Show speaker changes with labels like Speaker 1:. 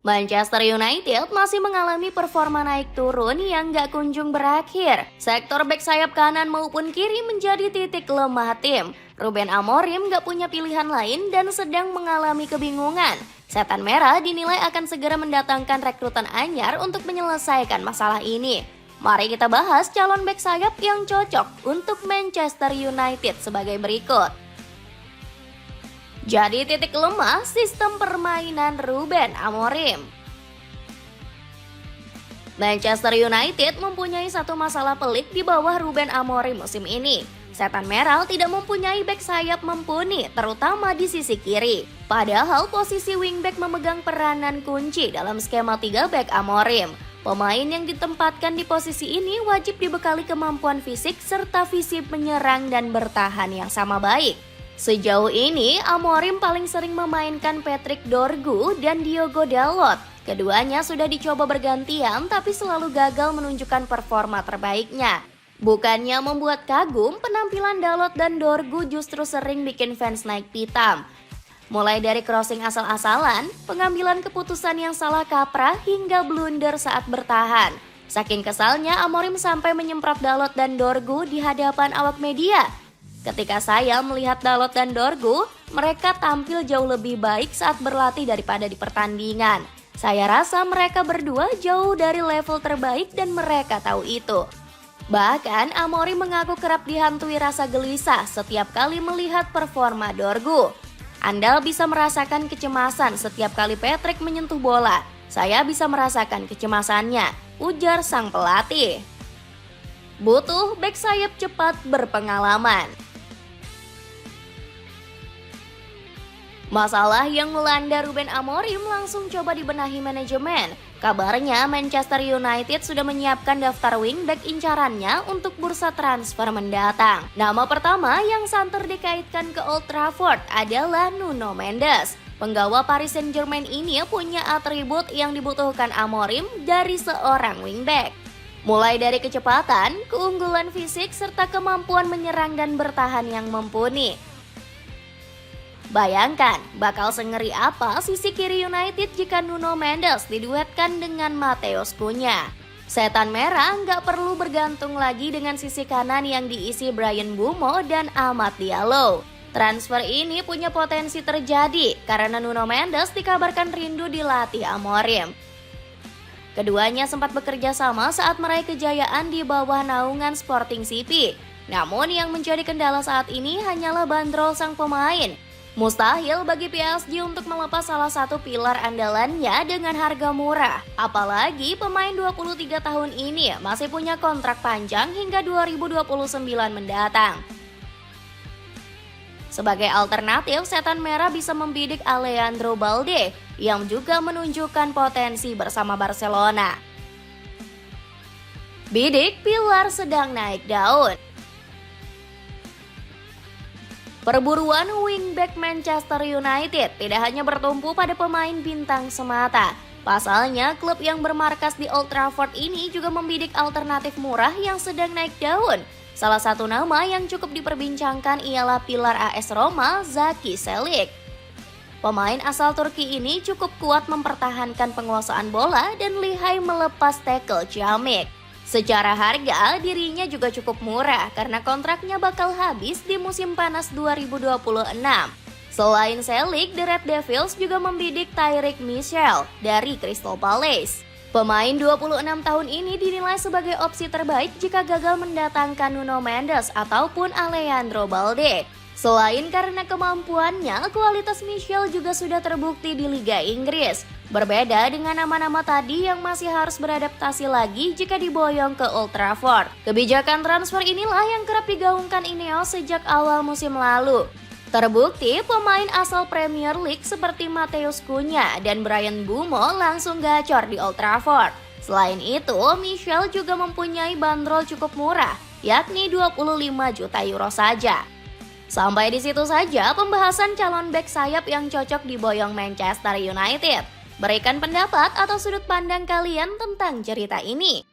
Speaker 1: Manchester United masih mengalami performa naik turun yang gak kunjung berakhir. Sektor bek sayap kanan maupun kiri menjadi titik lemah tim. Ruben Amorim gak punya pilihan lain dan sedang mengalami kebingungan. Setan Merah dinilai akan segera mendatangkan rekrutan anyar untuk menyelesaikan masalah ini. Mari kita bahas calon bek sayap yang cocok untuk Manchester United sebagai berikut. Jadi titik lemah sistem permainan Ruben Amorim. Manchester United mempunyai satu masalah pelik di bawah Ruben Amorim musim ini. Setan Merah tidak mempunyai bek sayap mumpuni, terutama di sisi kiri. Padahal posisi wingback memegang peranan kunci dalam skema 3 bek Amorim. Pemain yang ditempatkan di posisi ini wajib dibekali kemampuan fisik serta visi menyerang dan bertahan yang sama baik. Sejauh ini, Amorim paling sering memainkan Patrick Dorgu dan Diogo Dalot. Keduanya sudah dicoba bergantian tapi selalu gagal menunjukkan performa terbaiknya. Bukannya membuat kagum, penampilan Dalot dan Dorgu justru sering bikin fans naik pitam. Mulai dari crossing asal-asalan, pengambilan keputusan yang salah kaprah hingga blunder saat bertahan. Saking kesalnya, Amorim sampai menyemprot Dalot dan Dorgu di hadapan awak media. Ketika saya melihat Dalot dan Dorgu, mereka tampil jauh lebih baik saat berlatih daripada di pertandingan. Saya rasa mereka berdua jauh dari level terbaik dan mereka tahu itu. Bahkan Amorim mengaku kerap dihantui rasa gelisah setiap kali melihat performa Dorgu. Anda bisa merasakan kecemasan setiap kali Patrick menyentuh bola. Saya bisa merasakan kecemasannya, ujar sang pelatih. Butuh bek sayap cepat berpengalaman. Masalah yang melanda Ruben Amorim langsung coba dibenahi manajemen. Kabarnya Manchester United sudah menyiapkan daftar wingback incarannya untuk bursa transfer mendatang. Nama pertama yang santer dikaitkan ke Old Trafford adalah Nuno Mendes. Penggawa Paris Saint-Germain ini punya atribut yang dibutuhkan Amorim dari seorang wingback. Mulai dari kecepatan, keunggulan fisik, serta kemampuan menyerang dan bertahan yang mumpuni. Bayangkan, bakal sengeri apa sisi kiri United jika Nuno Mendes diduetkan dengan Matheus Cunha. Setan Merah nggak perlu bergantung lagi dengan sisi kanan yang diisi Bryan Mbeumo dan Amad Diallo. Transfer ini punya potensi terjadi karena Nuno Mendes dikabarkan rindu dilatih Amorim. Keduanya sempat bekerja sama saat meraih kejayaan di bawah naungan Sporting CP. Namun yang menjadi kendala saat ini hanyalah bandrol sang pemain. Mustahil bagi PSG untuk melepas salah satu pilar andalannya dengan harga murah. Apalagi pemain 23 tahun ini masih punya kontrak panjang hingga 2029 mendatang. Sebagai alternatif, Setan Merah bisa membidik Alejandro Balde yang juga menunjukkan potensi bersama Barcelona. Bidik pilar sedang naik daun. Perburuan wingback Manchester United tidak hanya bertumpu pada pemain bintang semata. Pasalnya, klub yang bermarkas di Old Trafford ini juga membidik alternatif murah yang sedang naik daun. Salah satu nama yang cukup diperbincangkan ialah pilar AS Roma, Zaki Çelik. Pemain asal Turki ini cukup kuat mempertahankan penguasaan bola dan lihai melepas tackle ciamik. Secara harga, dirinya juga cukup murah karena kontraknya bakal habis di musim panas 2026. Selain Çelik, The Red Devils juga membidik Tyrick Mitchell dari Crystal Palace. Pemain 26 tahun ini dinilai sebagai opsi terbaik jika gagal mendatangkan Nuno Mendes ataupun Alejandro Balde. Selain karena kemampuannya, kualitas Mitchell juga sudah terbukti di Liga Inggris. Berbeda dengan nama-nama tadi yang masih harus beradaptasi lagi jika diboyong ke Old Trafford. Kebijakan transfer inilah yang kerap digaungkan Ineos sejak awal musim lalu. Terbukti pemain asal Premier League seperti Matheus Cunha dan Bryan Mbeumo langsung gacor di Old Trafford. Selain itu, Mitchell juga mempunyai bandrol cukup murah, yakni 25 juta euro saja. Sampai di situ saja pembahasan calon bek sayap yang cocok diboyong Manchester United. Berikan pendapat atau sudut pandang kalian tentang cerita ini.